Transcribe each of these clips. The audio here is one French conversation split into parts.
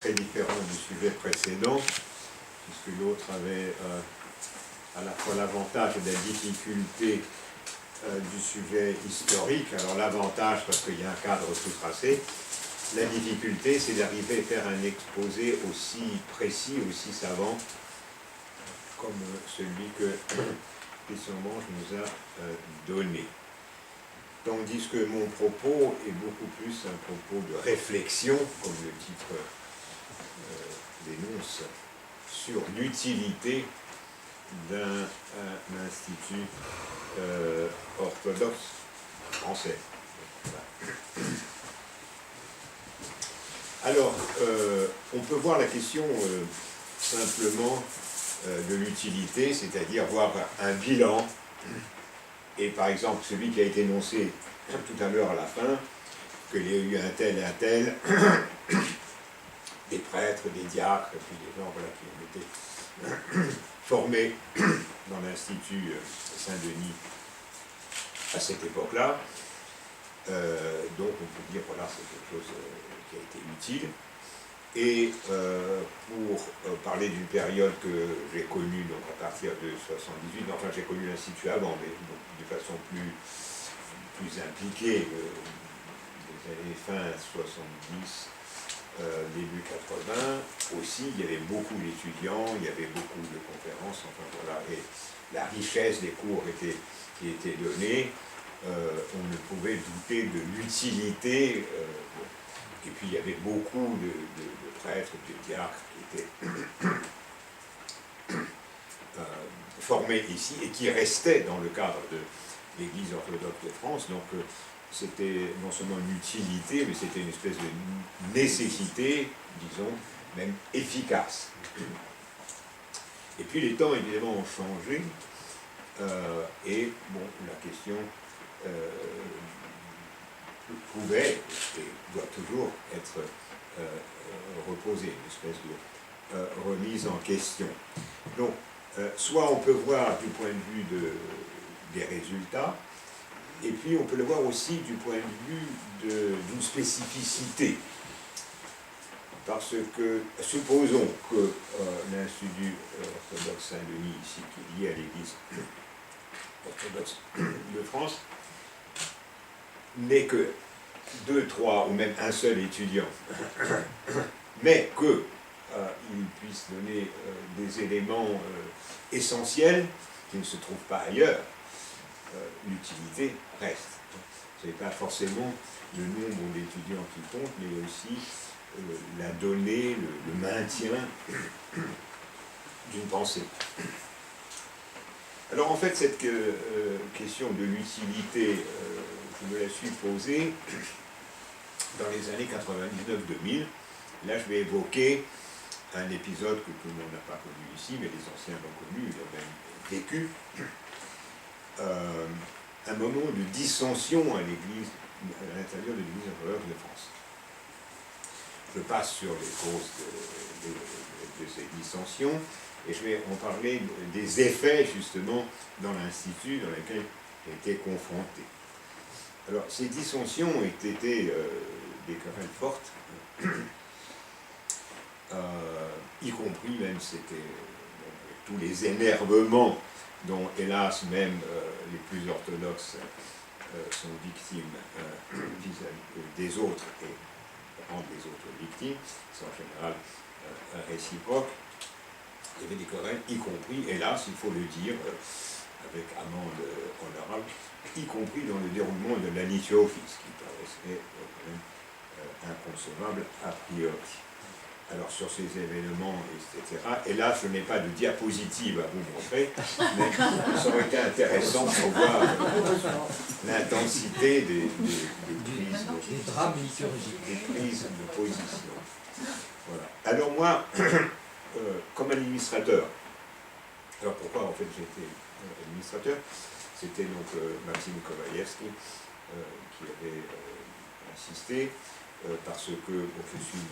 très différent du sujet précédent, puisque l'autre avait à la fois l'avantage et la difficulté du sujet historique. Alors l'avantage, parce qu'il y a un cadre tout tracé, la difficulté, c'est d'arriver à faire un exposé aussi précis, aussi savant, comme celui que Christian Monge nous a donné. Tandis que mon propos est beaucoup plus un propos de réflexion, comme le titre dénonce, sur l'utilité d'un institut orthodoxe français. Alors, on peut voir la question simplement de l'utilité, c'est-à-dire voir un bilan, et par exemple celui qui a été énoncé tout à l'heure à la fin, qu'il y a eu un tel, des prêtres, des diacres, et puis des gens voilà, qui ont été formés dans l'Institut Saint-Denis à cette époque-là. Donc on peut dire voilà, c'est quelque chose qui a été utile. Et pour parler d'une période que j'ai connue, donc à partir de 78, enfin j'ai connu l'Institut avant, mais donc, de façon plus impliquée, des années fin 70, début 80, aussi il y avait beaucoup d'étudiants, il y avait beaucoup de conférences, enfin voilà, et la richesse des cours qui étaient donnés, on ne pouvait douter de l'utilité. Et puis il y avait beaucoup de prêtres, de diacres qui étaient formés ici et qui restaient dans le cadre de l'Église orthodoxe de France. Donc c'était non seulement une utilité, mais c'était une espèce de nécessité, disons, même efficace. Et puis les temps évidemment ont changé, et bon, la question pouvait et doit toujours être reposée, une espèce de remise en question. Donc, soit on peut voir du point de vue des résultats, et puis on peut le voir aussi du point de vue d'une spécificité. Parce que, supposons que l'Institut orthodoxe Saint-Denis, ici, qui est lié à l'Église orthodoxe de France, n'est que 2, 3 ou même un seul étudiant, mais qu'il puisse donner des éléments essentiels qui ne se trouvent pas ailleurs, l'utilité reste. Ce n'est pas forcément le nombre d'étudiants qui compte, mais aussi la donnée, le maintien d'une pensée. Alors en fait, cette question de l'utilité, je me la suis posée dans les années 99-2000. Là, je vais évoquer un épisode que tout le monde n'a pas connu ici, mais les anciens l'ont connu, ils l'ont même vécu. Un moment de dissension à l'Église, à l'intérieur de l'Église orthodoxe de France. Je passe sur les causes de ces dissensions, et je vais en parler des effets, justement, dans l'Institut dans lequel j'ai été confronté. Alors, ces dissensions ont été des querelles fortes, y compris même, c'était tous les énervements dont, hélas, même les plus orthodoxes sont victimes vis-à-vis des autres et rendent les autres victimes, c'est en général réciproque. Il y avait des querelles, y compris, hélas, il faut le dire, avec amende honorable, y compris dans le déroulement de la liturgie office, qui paraissait quand même inconcevable a priori. Alors sur ces événements, etc., et là je n'ai pas de diapositive à vous montrer, mais ça aurait été intéressant pour voir l'intensité des prises de position. Voilà. Alors moi, comme administrateur, alors pourquoi en fait j'étais administrateur? C'était donc Maxime Kovalevski qui avait insisté, parce que bon, je suis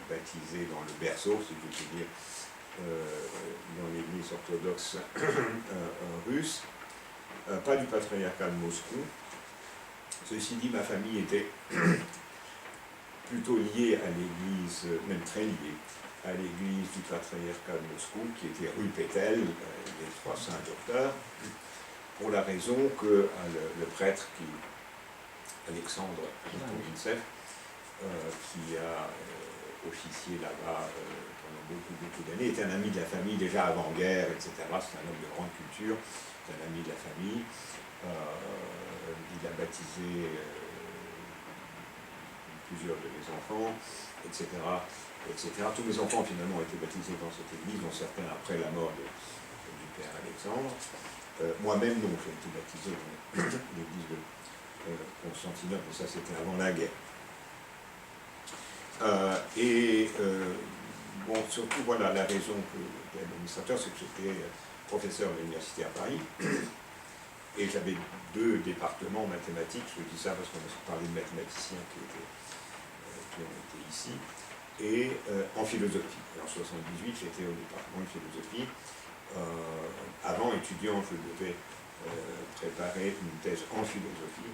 baptisé dans le berceau, si je puis dire, dans l'église orthodoxe russe, pas du patriarcat de Moscou. Ceci dit, ma famille était plutôt lié à l'église, même très lié, à l'église du patriarcat de Moscou, qui était rue Pétel, les Trois Saints Docteurs, pour la raison que le prêtre Alexandre Povintsev, qui a officié là-bas pendant beaucoup d'années, était un ami de la famille déjà avant-guerre, etc. C'est un homme de grande culture, c'est un ami de la famille. Il a baptisé plusieurs de mes enfants, etc., etc. Tous mes enfants finalement ont été baptisés dans cette église, dont certains après la mort du père Alexandre. Moi-même, non, j'ai été baptisé dans l'église de Constantinople, mais ça c'était avant la guerre. Bon, surtout, voilà, la raison que l'administrateur, c'est que j'étais professeur à l'université à Paris, et j'avais 2 départements mathématiques, je dis ça parce qu'on a parlé de mathématiciens qui ont été ici, et en philosophie. Et en 78, j'étais au département de philosophie. Avant étudiant, je devais préparer une thèse en philosophie,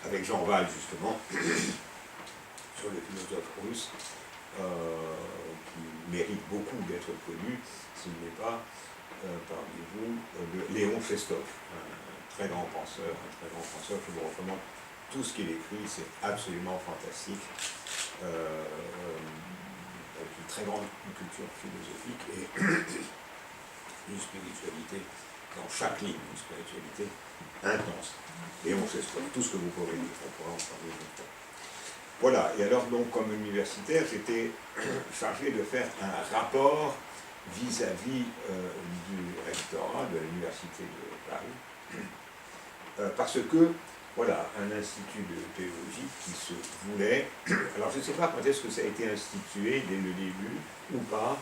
avec Jean Val, justement, sur le philosophe russe, qui mérite beaucoup d'être connu, s'il n'est pas parmi vous, de Léon Festov, un très grand penseur, je vous recommande tout ce qu'il écrit, c'est absolument fantastique, avec une très grande culture philosophique et une spiritualité dans chaque ligne, une spiritualité intense. Léon Festov, tout ce que vous pourrez dire, on pourra en parler une fois. Voilà, et alors donc comme universitaire, j'étais chargé de faire un rapport vis-à-vis du rectorat de l'université de Paris, parce que, voilà, un institut de théologie qui se voulait, alors je ne sais pas quand est-ce que ça a été institué dès le début, ou pas,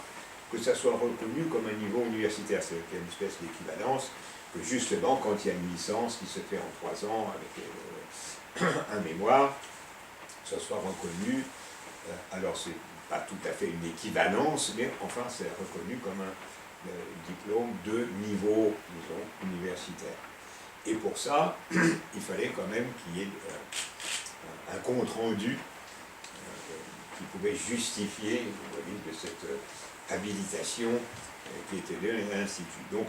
que ça soit reconnu comme un niveau universitaire, c'est une espèce d'équivalence, que justement, quand il y a une licence qui se fait en 3 ans avec un mémoire, ça soit reconnu, alors c'est pas tout à fait une équivalence, mais enfin c'est reconnu comme un diplôme de niveau, disons, universitaire. Et pour ça, il fallait quand même qu'il y ait un compte-rendu qui pouvait justifier, vous voyez, de cette habilitation qui était donnée à l'Institut. Donc,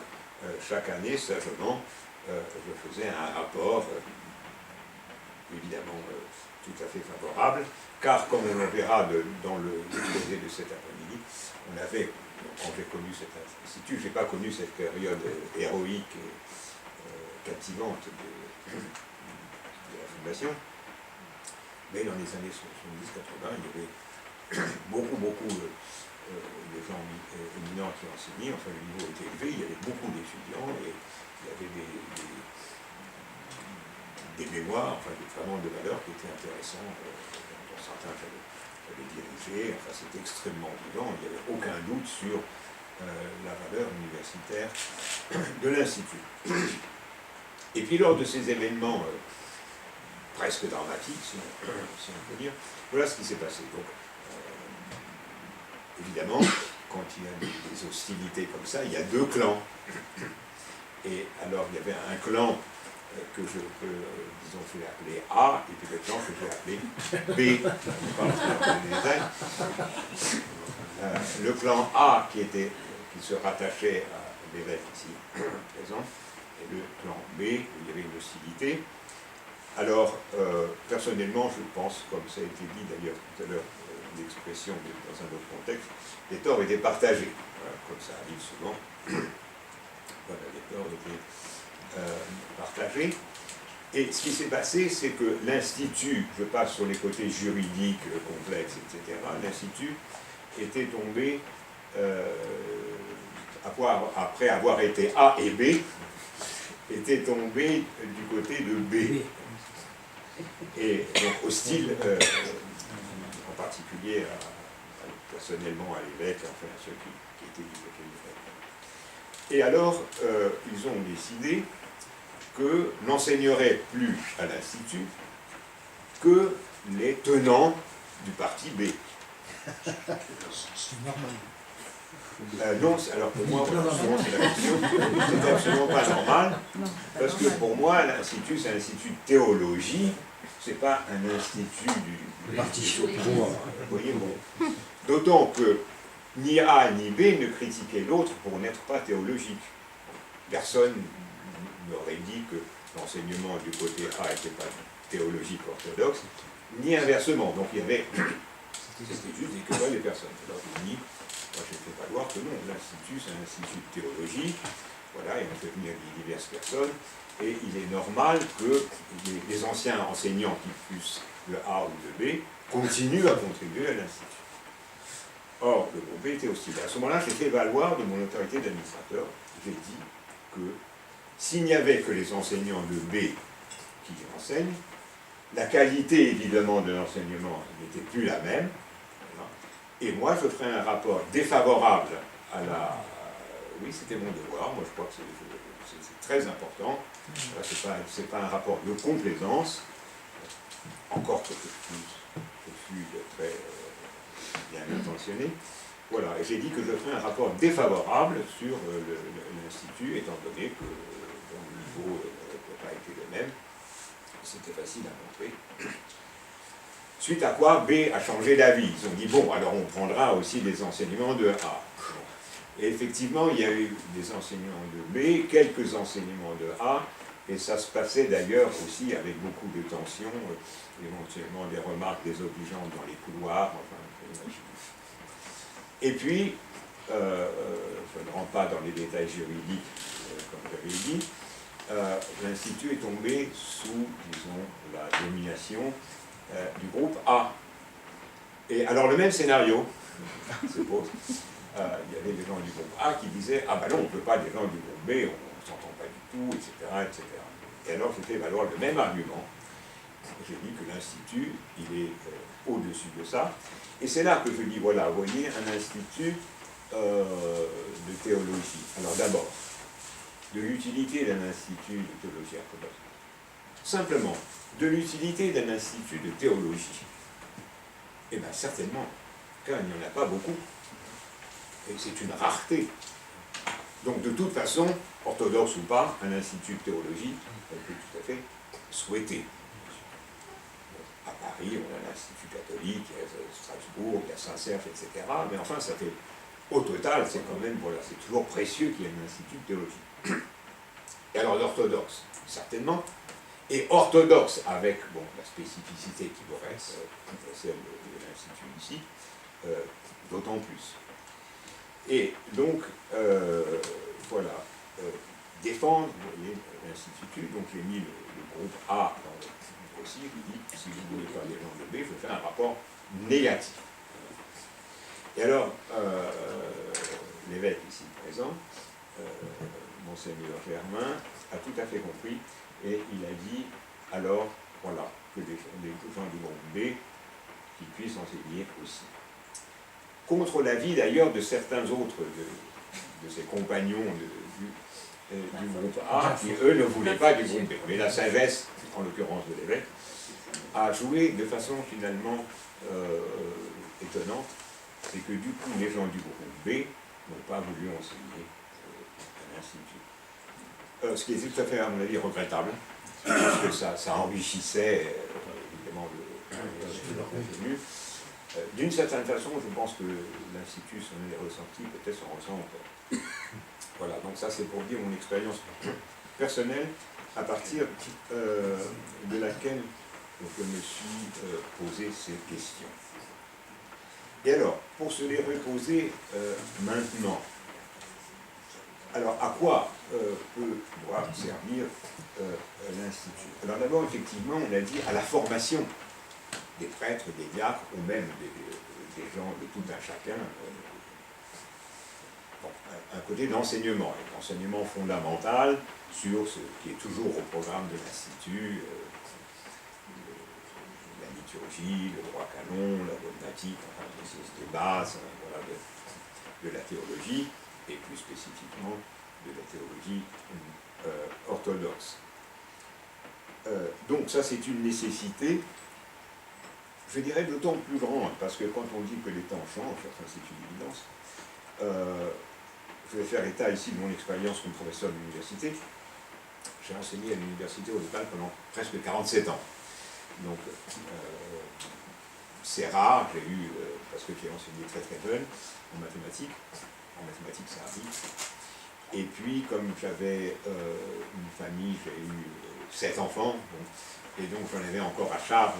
chaque année, sagement, je faisais un rapport, évidemment, tout à fait favorable, car comme on le verra dans l'exposé de cet après-midi, quand j'ai connu cet institut, je n'ai pas connu cette période héroïque et captivante de la fondation, mais dans les années 70-80, il y avait beaucoup de gens éminents qui enseignaient, enfin le niveau était élevé, il y avait beaucoup d'étudiants et il y avait des mémoires, enfin vraiment de valeurs qui étaient intéressants, dont certains j'avais dirigé, enfin c'était extrêmement vivant, il n'y avait aucun doute sur la valeur universitaire de l'Institut. Et puis lors de ces événements presque dramatiques, si on peut dire, voilà ce qui s'est passé. Donc, évidemment, quand il y a des hostilités comme ça, il y a 2 clans. Et alors il y avait un clan que je peux, disons, je vais appeler A, et puis le clan que je vais appeler B. Le clan A qui se rattachait à l'évêque ici présent, et le clan B, où il y avait une hostilité. Alors, personnellement, je pense, comme ça a été dit d'ailleurs tout à l'heure, l'expression dans un autre contexte, les torts étaient partagés, voilà, comme ça arrive souvent. Voilà, les torts étaient partagés. Et ce qui s'est passé, c'est que l'Institut, je passe sur les côtés juridiques, complexes, etc., l'Institut était tombé, après avoir été A et B, était tombé du côté de B. Et donc hostile, en particulier personnellement à l'évêque, enfin à ceux qui étaient du côté de l'évêque. Et alors, ils ont décidé que n'enseigneraient plus à l'Institut que les tenants du parti B. C'est normal. Non, alors pour moi, voilà, souvent c'est la question, c'est absolument pas normal, parce que pour moi, l'Institut, c'est un institut de théologie, c'est pas un institut des opinions. Vous voyez, bon. D'autant que ni A ni B ne critiquaient l'autre pour n'être pas théologique. Personne n'aurait dit que l'enseignement du côté A n'était pas théologique orthodoxe, ni inversement. Donc il y avait, c'était juste des querelles des personnes. Alors je dis, moi je ne fais pas voir que non, l'Institut c'est un institut de théologie, voilà, et on fait venir diverses personnes, et il est normal que les anciens enseignants qui fussent de A ou de B continuent à contribuer à l'Institut. Or, le groupe B était hostile. À ce moment-là, j'ai fait valoir de mon autorité d'administrateur, j'ai dit que s'il n'y avait que les enseignants de B qui enseignent, la qualité évidemment de l'enseignement n'était plus la même, voilà. Et moi je ferais un rapport défavorable à la... Oui, c'était mon devoir, moi je crois que c'est très important, c'est pas un rapport de complaisance, encore que je fus très bien intentionné. Voilà, et j'ai dit que je ferais un rapport défavorable sur l'Institut, étant donné que le niveau n'a pas été le même. C'était facile à montrer. Suite à quoi, B a changé d'avis. Ils ont dit, bon, alors on prendra aussi des enseignements de A. Et effectivement, il y a eu des enseignements de B, quelques enseignements de A, et ça se passait d'ailleurs aussi avec beaucoup de tension, éventuellement des remarques désobligeantes dans les couloirs, enfin, et puis, je ne rentre pas dans les détails juridiques, comme j'avais dit, l'Institut est tombé sous, disons, la domination du groupe A. Et alors le même scénario se pose. Il y avait des gens du groupe A qui disaient « Ah ben non, on ne peut pas des gens du groupe B, on ne s'entend pas du tout, etc. etc. » Et alors j'ai fait valoir le même argument. J'ai dit que l'Institut, il est au-dessus de ça. Et c'est là que je dis, voilà, vous voyez, un institut de théologie. Alors d'abord, de l'utilité d'un institut de théologie orthodoxe. Simplement, de l'utilité d'un institut de théologie. Eh bien certainement, car il n'y en a pas beaucoup. Et c'est une rareté. Donc de toute façon, orthodoxe ou pas, un institut de théologie, on peut tout à fait souhaiter. À Paris, on a l'Institut catholique, il y a Strasbourg, il y a Saint-Serge, etc. Mais enfin, ça fait, au total, c'est quand même, voilà, c'est toujours précieux qu'il y ait un institut de théologie. Et alors l'orthodoxe, certainement, et orthodoxe avec, bon, la spécificité qui vous reste, celle de l'Institut ici, d'autant plus. Et donc, voilà, défendre, vous voyez, l'Institut, donc j'ai mis le groupe A dans le aussi, il dit, si vous ne voulez pas les gens de B, il faut faire un rapport négatif. Et alors, l'évêque ici présent, Monseigneur Germain, a tout à fait compris, et il a dit, alors, voilà, que des gens du groupe B qui puissent enseigner aussi. Contre l'avis d'ailleurs de certains autres de ses compagnons du groupe A, qui eux ne voulaient pas du groupe B. Mais la sagesse, en l'occurrence de l'évêque, a joué de façon finalement étonnante, c'est que du coup les gens du groupe B n'ont pas voulu enseigner à l'Institut. Ce qui est tout à fait, à mon avis, regrettable, parce que ça enrichissait évidemment le contenu. D'une certaine façon, je pense que l'Institut s'en est ressenti, peut-être s'en ressent encore. Voilà, donc ça c'est pour dire mon expérience personnelle à partir de laquelle je me suis posé ces questions. Et alors, pour se les reposer maintenant, alors à quoi doit servir l'Institut? Alors d'abord, effectivement, on a dit à la formation des prêtres, des diacres, ou même des gens de tout un chacun. Bon, un côté d'enseignement, un enseignement fondamental sur ce qui est toujours au programme de l'Institut, la liturgie, le droit canon, la dogmatique, enfin, des bases, voilà, de la théologie, et plus spécifiquement de la théologie orthodoxe. Donc ça c'est une nécessité, je dirais d'autant plus grande, parce que quand on dit que les temps changent, enfin c'est une évidence, je vais faire état ici de mon expérience comme professeur de l'université. J'ai enseigné à l'université au total pendant presque 47 ans. Donc, c'est rare, j'ai eu, parce que j'ai enseigné très très jeune, en mathématiques ça arrive. Et puis, comme j'avais une famille, j'ai eu 7 enfants, bon, et donc j'en avais encore à charge.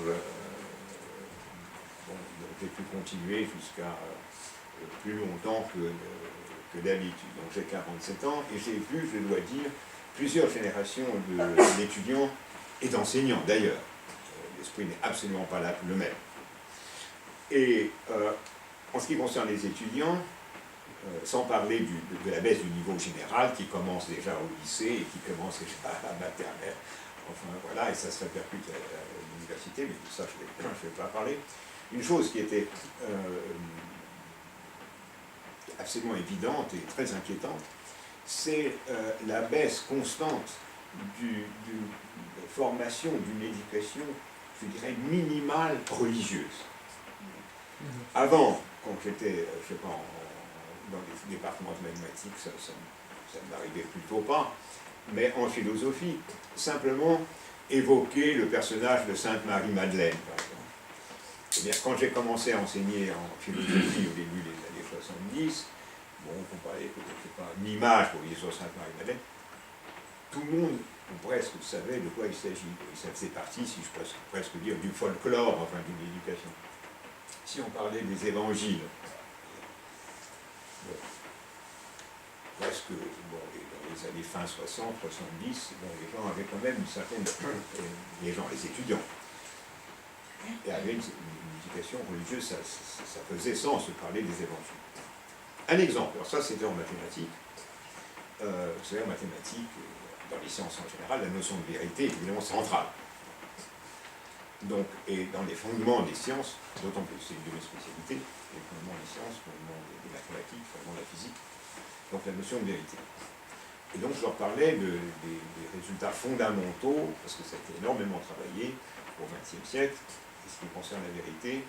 Bon, donc j'ai pu continuer jusqu'à plus longtemps que d'habitude. Donc j'ai 47 ans et j'ai vu, je dois dire, plusieurs générations d'étudiants et d'enseignants d'ailleurs. L'esprit n'est absolument pas là le même. Et en ce qui concerne les étudiants, sans parler de la baisse du niveau général qui commence déjà au lycée et qui commence déjà à la maternelle, enfin voilà, et ça se répercute à l'université, mais de ça je ne vais pas parler. Une chose qui était absolument évidente et très inquiétante, c'est la baisse constante de formation d'une éducation, je dirais, minimale religieuse. Avant, quand j'étais, je sais pas, dans les départements de mathématiques, ça ne m'arrivait plutôt pas, mais en philosophie, simplement évoquer le personnage de Sainte Marie-Madeleine, par exemple. Eh bien, quand j'ai commencé à enseigner en philosophie au début des années 70, bon, on parlait d'une image pour dire sur Sainte Marie-Madeleine, tout le monde, ou presque, savait de quoi il s'agit. Et ça faisait partie, si je peux presque dire, du folklore, enfin d'une éducation. Si on parlait des évangiles, bon, presque, bon, dans les années fin 60, 70, bon, les gens avaient quand même une certaine, les étudiants, et avaient une éducation religieuse, ça faisait sens de parler des évangiles. Un exemple, alors ça c'était en mathématiques, vous savez, en mathématiques, dans les sciences en général, la notion de vérité est évidemment centrale. Donc, et dans les fondements des sciences, d'autant plus, c'est une de mes spécialités, les fondements des sciences, fondements des mathématiques, fondements de la physique, donc la notion de vérité. Et donc je leur parlais des résultats fondamentaux, parce que ça a été énormément travaillé au XXe siècle, et ce qui concerne la vérité,